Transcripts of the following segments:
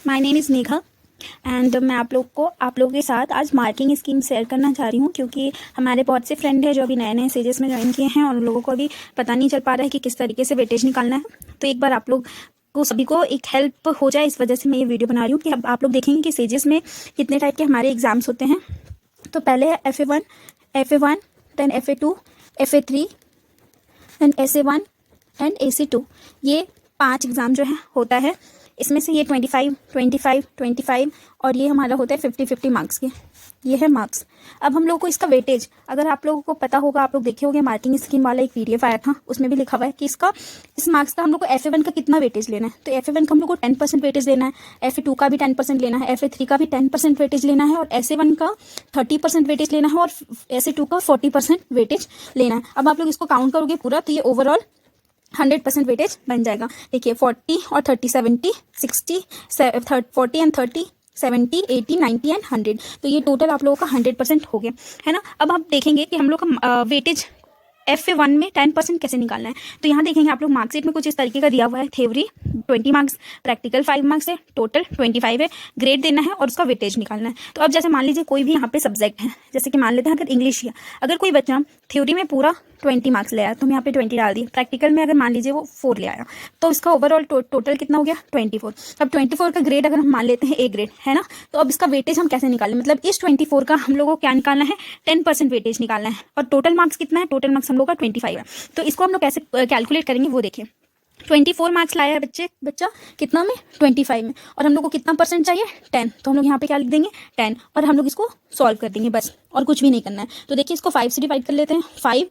My name is Neha and मैं आप लोगों के साथ आज मार्किंग स्कीम शेयर करना चाह रही हूँ, क्योंकि हमारे बहुत से फ्रेंड हैं जो अभी नए नए सेजेस में ज्वाइन किए हैं और उन लोगों को अभी पता नहीं चल पा रहा है कि किस तरीके से वेटेज निकालना है। तो एक बार आप लोग को सभी को एक हेल्प हो जाए, इस वजह से मैं ये वीडियो बना रही हूँ कि अब आप लोग देखेंगे कि सेजेस में कितने टाइप के हमारे एग्जाम्स होते हैं। तो पहले है FA1, then FA2, FA3, then SA1 and AC2। ये 5 एग्ज़ाम जो है होता है। इसमें से ये 25 और ये हमारा होता है 50 मार्क्स के। ये है मार्क्स। अब हम लोग को इसका वेटेज, अगर आप लोगों को पता होगा, आप लोग देखे होंगे मार्किंग स्कीम वाला एक PDF आया था, उसमें भी लिखा हुआ है कि इस मार्क्स का हम लोग को FA1 का कितना वेटेज लेना है। तो FA1 का हम लोग को 10% वेटेज लेना है, FA2 का भी 10% लेना है, FA3 का भी 10% वेटेज लेना है और SA1 का 30% वेटेज लेना है और SA2 का 40% वेटेज लेना है। अब आप लोग इसको काउंट करोगे पूरा तो ये ओवरऑल 100% वेटेज बन जाएगा। देखिए 40 और 30 70 60 40 एंड 30 70 80 90 एंड 100। तो ये टोटल आप लोगों का 100% हो गया है ना। अब आप देखेंगे कि हम लोग का वेटेज FA1 में 10% कैसे निकालना है। तो यहाँ देखेंगे आप लोग मार्कशीट में कुछ इस तरीके का दिया हुआ है। थ्योरी 20 मार्क्स, प्रैक्टिकल 5 मार्क्स है, टोटल 25 है। ग्रेड देना है और उसका वेटेज निकालना है। तो अब जैसे मान लीजिए कोई भी यहाँ पे सब्जेक्ट है, जैसे कि मान लेते हैं अगर इंग्लिश है, अगर कोई बच्चा थ्योरी में पूरा 20 मार्क्स ले आया तो हम यहाँ पे 20 डाल दिए। प्रैक्टिकल में अगर मान लीजिए वो 4 ले आया तो इसका ओवरऑल टोटल कितना हो गया 24। अब 24 का ग्रेड अगर हम मान लेते हैं A ग्रेड है ना, तो अब इसका वेटेज हम कैसे निकालें, मतलब इस 24 का हम लोगों को क्या निकालना है, 10% वेटेज निकालना है। और टोटल मार्क्स कितना है, टोटल मार्क्स हम लोग का 25 है। तो इसको हम लोग कैसे कैलकुलेट करेंगे वो देखिए। 24 मार्क्स लाया है बच्चा कितना में, 25 में, और हम लोग को कितना परसेंट चाहिए 10। तो हम लोग यहाँ पे क्या लिख देंगे 10 और हम लोग इसको सॉल्व कर देंगे बस, और कुछ भी नहीं करना है। तो देखिए इसको 5 से डिवाइड कर लेते हैं। 5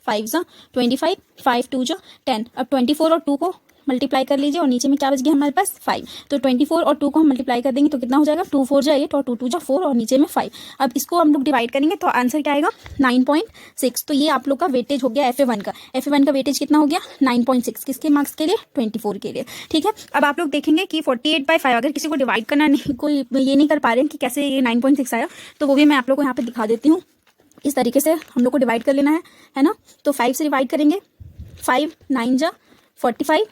5 जा 25, 5 2 जा 10। अब 24 और 2 को मल्टीप्लाई कर लीजिए और नीचे में क्या बच गया हमारे पास 5। तो 24 और 2 को हम मल्टीप्लाई कर देंगे तो कितना हो जाएगा 2 4 जा 8 और 2 2 जा 4 और नीचे में 5। अब इसको हम लोग डिवाइड करेंगे तो आंसर क्या आएगा 9.6। तो ये आप लोग का वेटेज हो गया FA1 का। FA1 का वेटेज कितना हो गया 9.6। किसके मार्क्स के लिए, 24 के लिए। ठीक है। अब आप लोग देखेंगे कि 48/5 अगर किसी को डिवाइड करना नहीं, कोई ये नहीं कर पा रहे हैं कि कैसे ये 9.6 आया, तो वो भी मैं आप लोग को यहाँ पे दिखा देती हूँ। इस तरीके से हम लोग को डिवाइड कर लेना है ना। तो 5 से डिवाइड करेंगे, 5 9 जा 45,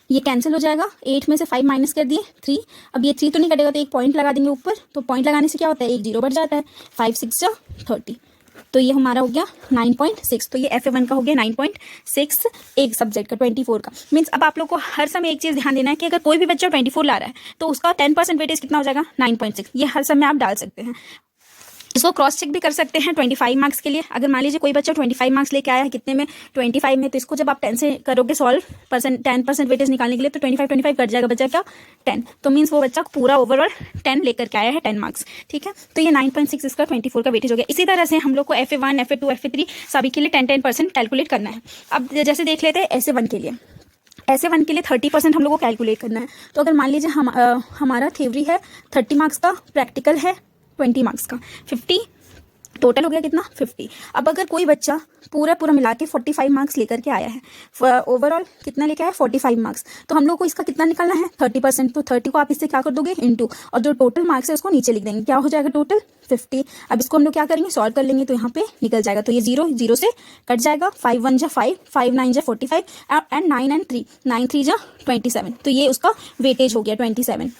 ये कैंसिल हो जाएगा। 8 में से 5 माइनस कर दिए 3। अब ये 3 तो नहीं कटेगा तो एक पॉइंट लगा देंगे ऊपर। तो पॉइंट लगाने से क्या होता है, एक 0 बढ़ जाता है। 5 6 जा 30। तो ये हमारा हो गया 9.6। तो ये FA1 का हो गया 9.6 एक सब्जेक्ट का 24 का। मीन्स अब आप लोग को हर समय एक चीज़ ध्यान देना है कि अगर कोई भी बच्चा 24 ला रहा है तो उसका 10% वेटेज कितना हो जाएगा 9.6। ये हर समय आप डाल सकते हैं। इसको क्रॉस चेक भी कर सकते हैं 25 मार्क्स के लिए। अगर मान लीजिए कोई बच्चा 25 मार्क्स लेके आया है कितने में, 25 में, तो इसको जब आप 10 से करोगे सॉल्व 10% वेटेज निकालने के लिए तो 25 कट जाएगा, बचा क्या 10। तो मीन्स वो बच्चा पूरा ओवरऑल 10 लेकर के आया है, 10 मार्क्स। ठीक है। तो ये 9.6 इसका 24 का वेटेज हो गया। इसी तरह से हम लोग को FA1 FA2 FA3 सभी के लिए 10% कैलकुलेट करना है। अब जैसे देख लेते हैं SA1 के लिए। SA1 के लिए 30% हम लोग को कैलकुलेट करना है। तो अगर मान लीजिए हमारा थ्योरी है 30 मार्क्स का, प्रैक्टिकल है 20 मार्क्स का, 50 टोटल हो गया कितना 50। अब अगर कोई बच्चा पूरा मिला के 45 मार्क्स लेकर के आया है, ओवरऑल कितना लेके आया 45 मार्क्स, तो हम लोग को इसका कितना निकालना है 30%। तो 30 को आप इससे क्या कर दोगे इनटू, और जो टोटल मार्क्स है उसको नीचे लिख देंगे, क्या हो जाएगा टोटल 50। अब इसको हम लोग क्या करेंगे सॉल्व कर लेंगे तो यहाँ पे निकल जाएगा। तो ये 0 से कट जाएगा। 5 1 जा 5, 5 9 जा 45 एंड 9 एंड 3, 9 3 जा 27। तो ये उसका वेटेज हो गया 27।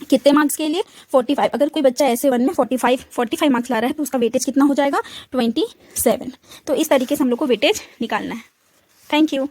कितने मार्क्स के लिए 45। अगर कोई बच्चा SA1 में 45 मार्क्स ला रहा है तो उसका वेटेज कितना हो जाएगा 27। तो इस तरीके से हम लोग को वेटेज निकालना है। Thank you.